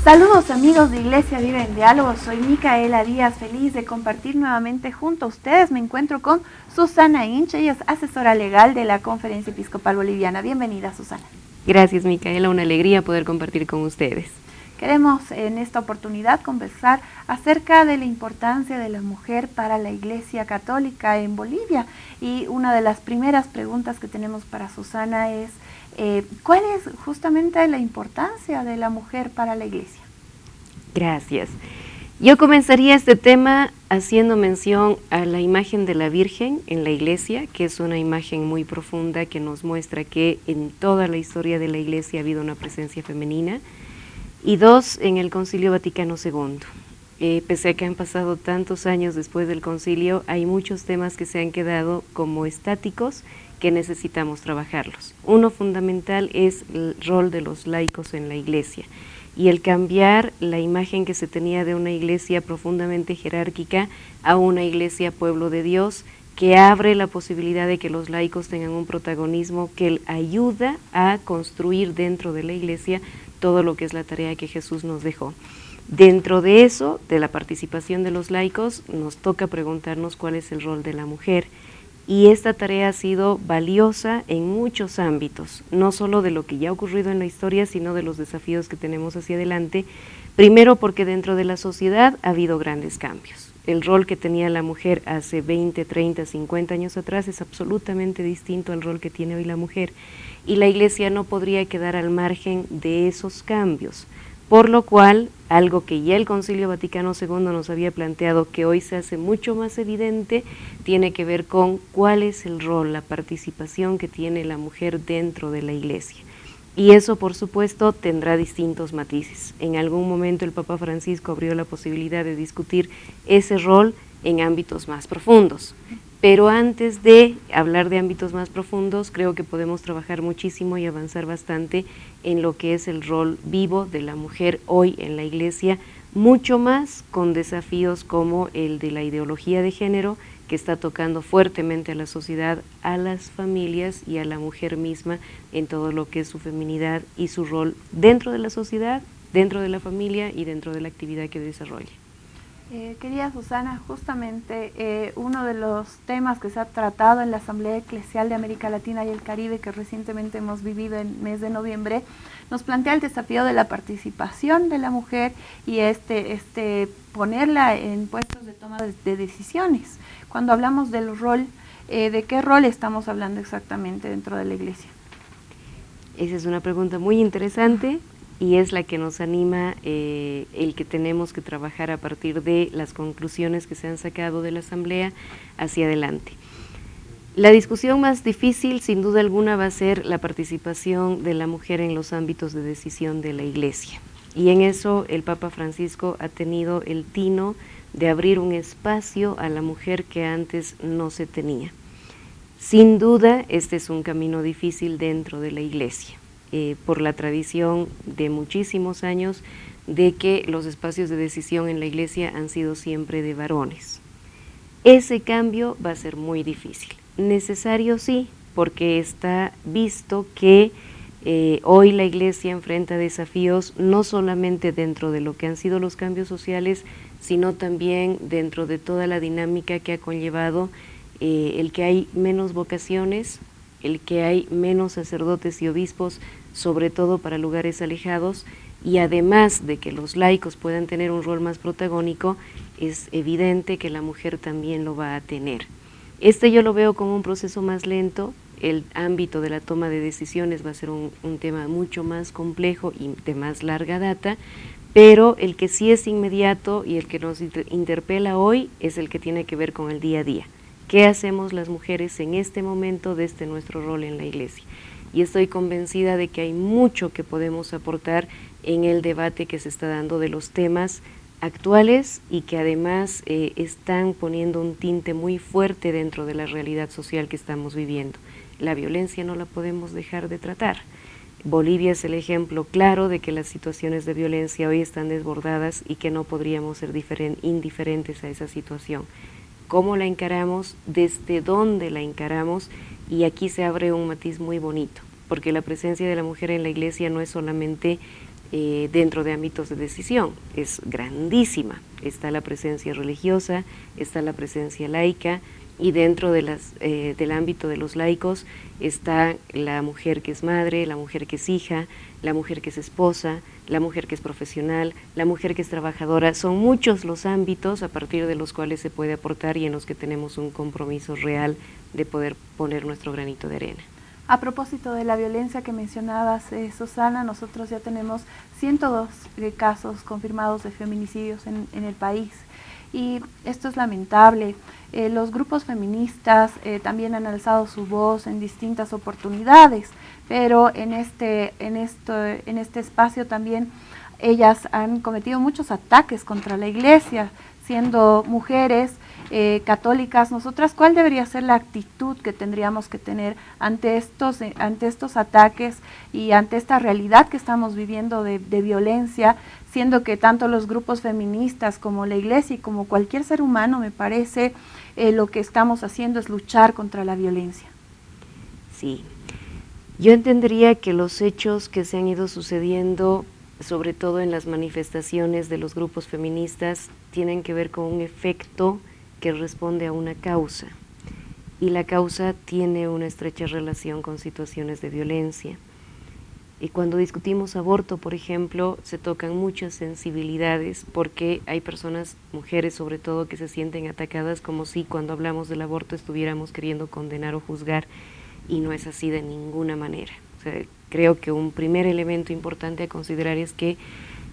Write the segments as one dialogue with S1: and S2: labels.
S1: Saludos amigos de Iglesia Viva en Diálogo, soy Micaela Díaz, feliz de compartir nuevamente junto a ustedes. Me encuentro con Susana Inch, ella es asesora legal de la Conferencia Episcopal Boliviana. Bienvenida, Susana.
S2: Gracias, Micaela, una alegría poder compartir con ustedes.
S1: Queremos en esta oportunidad conversar acerca de la importancia de la mujer para la Iglesia Católica en Bolivia. Y una de las primeras preguntas que tenemos para Susana es, ¿cuál es justamente la importancia de la mujer para la Iglesia?
S2: Gracias. Yo comenzaría este tema haciendo mención a la imagen de la Virgen en la Iglesia, que es una imagen muy profunda que nos muestra que en toda la historia de la Iglesia ha habido una presencia femenina. Y dos, en el Concilio Vaticano II. Pese a que han pasado tantos años después del concilio, hay muchos temas que se han quedado como estáticos que necesitamos trabajarlos. Uno fundamental es el rol de los laicos en la Iglesia y el cambiar la imagen que se tenía de una Iglesia profundamente jerárquica a una Iglesia pueblo de Dios, que abre la posibilidad de que los laicos tengan un protagonismo que ayuda a construir dentro de la Iglesia todo lo que es la tarea que Jesús nos dejó. Dentro de eso, de la participación de los laicos, nos toca preguntarnos cuál es el rol de la mujer. Y esta tarea ha sido valiosa en muchos ámbitos, no solo de lo que ya ha ocurrido en la historia, sino de los desafíos que tenemos hacia adelante. Primero porque dentro de la sociedad ha habido grandes cambios. El rol que tenía la mujer hace 20, 30, 50 años atrás es absolutamente distinto al rol que tiene hoy la mujer. Y la Iglesia no podría quedar al margen de esos cambios, por lo cual, algo que ya el Concilio Vaticano II nos había planteado, que hoy se hace mucho más evidente, tiene que ver con cuál es el rol, la participación que tiene la mujer dentro de la Iglesia. Y eso, por supuesto, tendrá distintos matices. En algún momento el Papa Francisco abrió la posibilidad de discutir ese rol en ámbitos más profundos. Pero antes de hablar de ámbitos más profundos, creo que podemos trabajar muchísimo y avanzar bastante en lo que es el rol vivo de la mujer hoy en la Iglesia, mucho más con desafíos como el de la ideología de género, que está tocando fuertemente a la sociedad, a las familias y a la mujer misma en todo lo que es su feminidad y su rol dentro de la sociedad, dentro de la familia y dentro de la actividad que desarrolla.
S1: Querida Susana, justamente uno de los temas que se ha tratado en la Asamblea Eclesial de América Latina y el Caribe, que recientemente hemos vivido en el mes de noviembre, nos plantea el desafío de la participación de la mujer y ponerla en puestos de toma de decisiones. Cuando hablamos del rol, ¿de qué rol estamos hablando exactamente dentro de la Iglesia?
S2: Esa es una pregunta muy interesante. Y es la que nos anima el que tenemos que trabajar a partir de las conclusiones que se han sacado de la Asamblea hacia adelante. La discusión más difícil, sin duda alguna, va a ser la participación de la mujer en los ámbitos de decisión de la Iglesia. Y en eso el Papa Francisco ha tenido el tino de abrir un espacio a la mujer que antes no se tenía. Sin duda, este es un camino difícil dentro de la Iglesia. Por la tradición de muchísimos años de que los espacios de decisión en la Iglesia han sido siempre de varones. Ese cambio va a ser muy difícil. Necesario sí, porque está visto que hoy la Iglesia enfrenta desafíos no solamente dentro de lo que han sido los cambios sociales, sino también dentro de toda la dinámica que ha conllevado el que hay menos vocaciones, el que hay menos sacerdotes y obispos, sobre todo para lugares alejados, y además de que los laicos puedan tener un rol más protagónico, es evidente que la mujer también lo va a tener. Yo lo veo como un proceso más lento. El ámbito de la toma de decisiones va a ser un tema mucho más complejo y de más larga data, pero el que sí es inmediato y el que nos interpela hoy es el que tiene que ver con el día a día. ¿Qué hacemos las mujeres en este momento desde nuestro rol en la Iglesia? Y estoy convencida de que hay mucho que podemos aportar en el debate que se está dando de los temas actuales y que además están poniendo un tinte muy fuerte dentro de la realidad social que estamos viviendo. La violencia no la podemos dejar de tratar. Bolivia es el ejemplo claro de que las situaciones de violencia hoy están desbordadas y que no podríamos ser indiferentes a esa situación. ¿Cómo la encaramos? ¿Desde dónde la encaramos? Y aquí se abre un matiz muy bonito, porque la presencia de la mujer en la Iglesia no es solamente dentro de ámbitos de decisión. Es grandísima. Está la presencia religiosa, está la presencia laica, y dentro de del ámbito de los laicos está la mujer que es madre, la mujer que es hija, la mujer que es esposa, la mujer que es profesional, la mujer que es trabajadora. Son muchos los ámbitos a partir de los cuales se puede aportar y en los que tenemos un compromiso real de poder poner nuestro granito de arena.
S1: A propósito de la violencia que mencionabas, Susana, nosotros ya tenemos 102 casos confirmados de feminicidios en el país. Y esto es lamentable. Los grupos feministas también han alzado su voz en distintas oportunidades, pero en este espacio también ellas han cometido muchos ataques contra la Iglesia, siendo mujeres católicas. Nosotras, ¿cuál debería ser la actitud que tendríamos que tener ante estos ataques y ante esta realidad que estamos viviendo de violencia, siendo que tanto los grupos feministas como la Iglesia y como cualquier ser humano, me parece, lo que estamos haciendo es luchar contra la violencia?
S2: Sí, yo entendería que los hechos que se han ido sucediendo, sobre todo en las manifestaciones de los grupos feministas, tienen que ver con un efecto que responde a una causa, y la causa tiene una estrecha relación con situaciones de violencia. Y cuando discutimos aborto, por ejemplo, se tocan muchas sensibilidades, porque hay personas, mujeres sobre todo, que se sienten atacadas como si cuando hablamos del aborto estuviéramos queriendo condenar o juzgar, y no es así de ninguna manera. O sea, creo que un primer elemento importante a considerar es que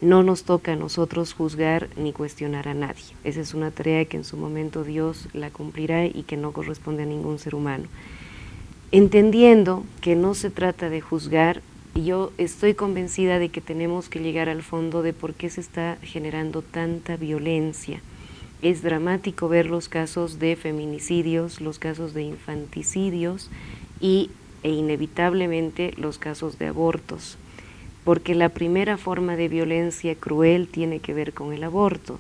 S2: no nos toca a nosotros juzgar ni cuestionar a nadie. Esa es una tarea que en su momento Dios la cumplirá y que no corresponde a ningún ser humano. Entendiendo que no se trata de juzgar, yo estoy convencida de que tenemos que llegar al fondo de por qué se está generando tanta violencia. Es dramático ver los casos de feminicidios, los casos de infanticidios e inevitablemente los casos de abortos, porque la primera forma de violencia cruel tiene que ver con el aborto.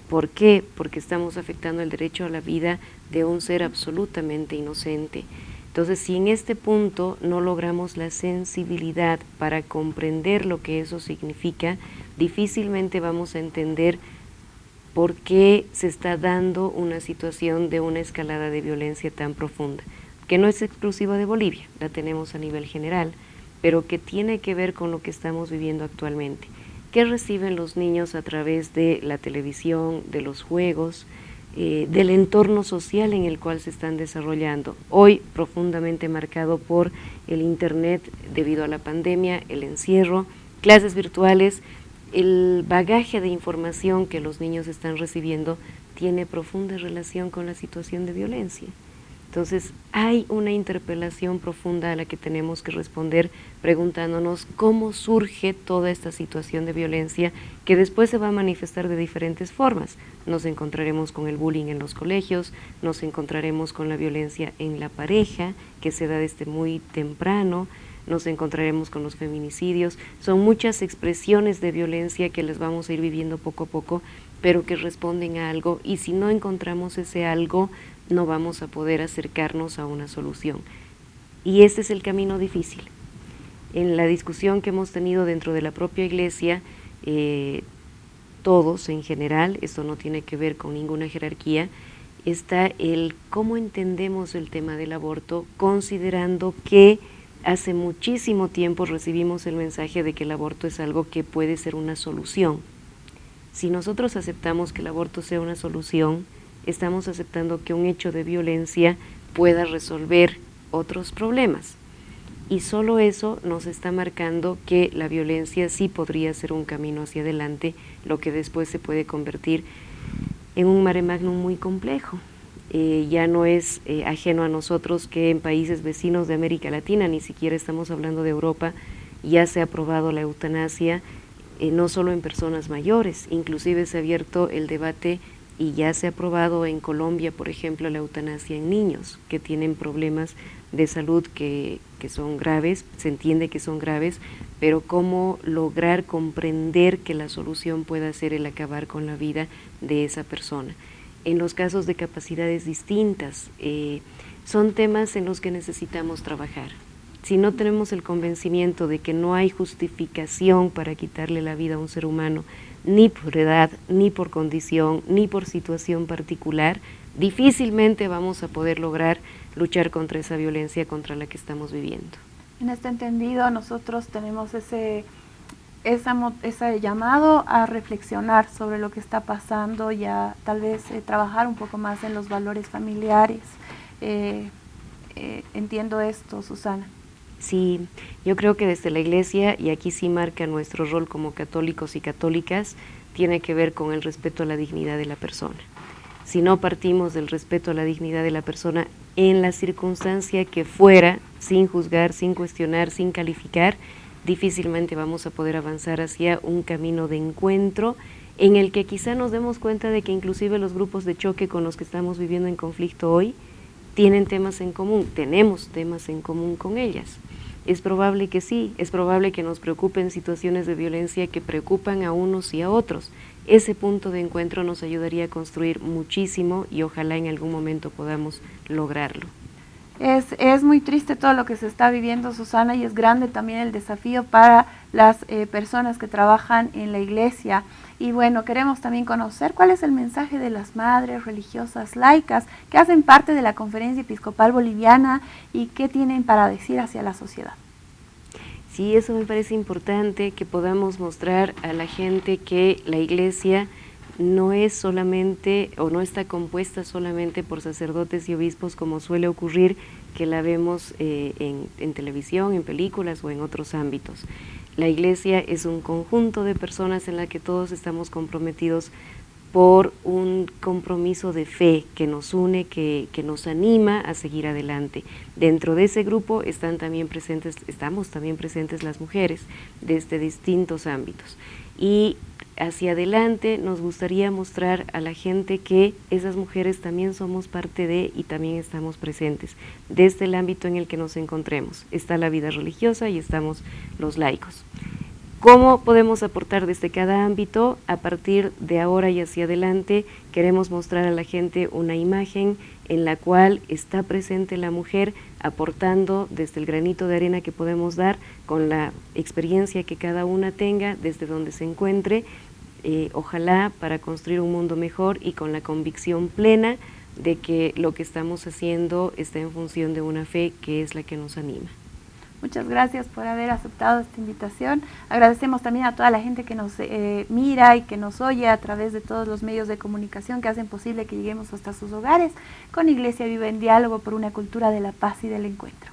S2: ¿Por qué? Porque estamos afectando el derecho a la vida de un ser absolutamente inocente. Entonces, si en este punto no logramos la sensibilidad para comprender lo que eso significa, difícilmente vamos a entender por qué se está dando una situación de una escalada de violencia tan profunda, que no es exclusiva de Bolivia, la tenemos a nivel general, pero que tiene que ver con lo que estamos viviendo actualmente. ¿Qué reciben los niños a través de la televisión, de los juegos, del entorno social en el cual se están desarrollando? Hoy profundamente marcado por el internet debido a la pandemia, el encierro, clases virtuales, el bagaje de información que los niños están recibiendo tiene profunda relación con la situación de violencia. Entonces, hay una interpelación profunda a la que tenemos que responder preguntándonos cómo surge toda esta situación de violencia que después se va a manifestar de diferentes formas. Nos encontraremos con el bullying en los colegios, nos encontraremos con la violencia en la pareja, que se da desde muy temprano, nos encontraremos con los feminicidios. Son muchas expresiones de violencia que les vamos a ir viviendo poco a poco, pero que responden a algo, y si no encontramos ese algo, no vamos a poder acercarnos a una solución. Y este es el camino difícil. En la discusión que hemos tenido dentro de la propia Iglesia, todos en general, esto no tiene que ver con ninguna jerarquía, está el cómo entendemos el tema del aborto, considerando que hace muchísimo tiempo recibimos el mensaje de que el aborto es algo que puede ser una solución. Si nosotros aceptamos que el aborto sea una solución, estamos aceptando que un hecho de violencia pueda resolver otros problemas. Y solo eso nos está marcando que la violencia sí podría ser un camino hacia adelante, lo que después se puede convertir en un mare magnum muy complejo. Ya no es ajeno a nosotros que en países vecinos de América Latina, ni siquiera estamos hablando de Europa, ya se ha aprobado la eutanasia, no solo en personas mayores, inclusive se ha abierto el debate y ya se ha aprobado en Colombia, por ejemplo, la eutanasia en niños que tienen problemas de salud que son graves, se entiende que son graves, pero cómo lograr comprender que la solución pueda ser el acabar con la vida de esa persona. En los casos de capacidades distintas, son temas en los que necesitamos trabajar. si no tenemos el convencimiento de que no hay justificación para quitarle la vida a un ser humano, ni por edad, ni por condición, ni por situación particular, difícilmente vamos a poder lograr luchar contra esa violencia contra la que estamos viviendo.
S1: En este entendido, nosotros tenemos ese llamado a reflexionar sobre lo que está pasando y a tal vez trabajar un poco más en los valores familiares. Entiendo esto, Susana.
S2: Sí, yo creo que desde la Iglesia, y aquí sí marca nuestro rol como católicos y católicas, tiene que ver con el respeto a la dignidad de la persona. Si no partimos del respeto a la dignidad de la persona en la circunstancia que fuera, sin juzgar, sin cuestionar, sin calificar, difícilmente vamos a poder avanzar hacia un camino de encuentro en el que quizá nos demos cuenta de que inclusive los grupos de choque con los que estamos viviendo en conflicto hoy tienen temas en común, tenemos temas en común con ellas. Es probable que sí, es probable que nos preocupen situaciones de violencia que preocupan a unos y a otros. Ese punto de encuentro nos ayudaría a construir muchísimo y ojalá en algún momento podamos lograrlo.
S1: Es muy triste todo lo que se está viviendo, Susana, y es grande también el desafío para las personas que trabajan en la iglesia. Y bueno, queremos también conocer cuál es el mensaje de las madres religiosas laicas que hacen parte de la Conferencia Episcopal Boliviana y qué tienen para decir hacia la sociedad.
S2: Sí, eso me parece importante, que podamos mostrar a la gente que la iglesia no es solamente o no está compuesta solamente por sacerdotes y obispos como suele ocurrir, que la vemos en televisión, en películas o en otros ámbitos. La iglesia es un conjunto de personas en la que todos estamos comprometidos por un compromiso de fe que nos une, que nos anima a seguir adelante. Dentro de ese grupo estamos también presentes las mujeres desde distintos ámbitos. Y hacia adelante nos gustaría mostrar a la gente que esas mujeres también somos parte de y también estamos presentes desde el ámbito en el que nos encontremos. Está la vida religiosa y estamos los laicos. ¿Cómo podemos aportar desde cada ámbito? A partir de ahora y hacia adelante queremos mostrar a la gente una imagen en la cual está presente la mujer aportando desde el granito de arena que podemos dar con la experiencia que cada una tenga desde donde se encuentre, ojalá para construir un mundo mejor y con la convicción plena de que lo que estamos haciendo está en función de una fe que es la que nos anima.
S1: Muchas gracias por haber aceptado esta invitación. Agradecemos también a toda la gente que nos mira y que nos oye a través de todos los medios de comunicación que hacen posible que lleguemos hasta sus hogares con Iglesia Viva en Diálogo por una cultura de la paz y del encuentro.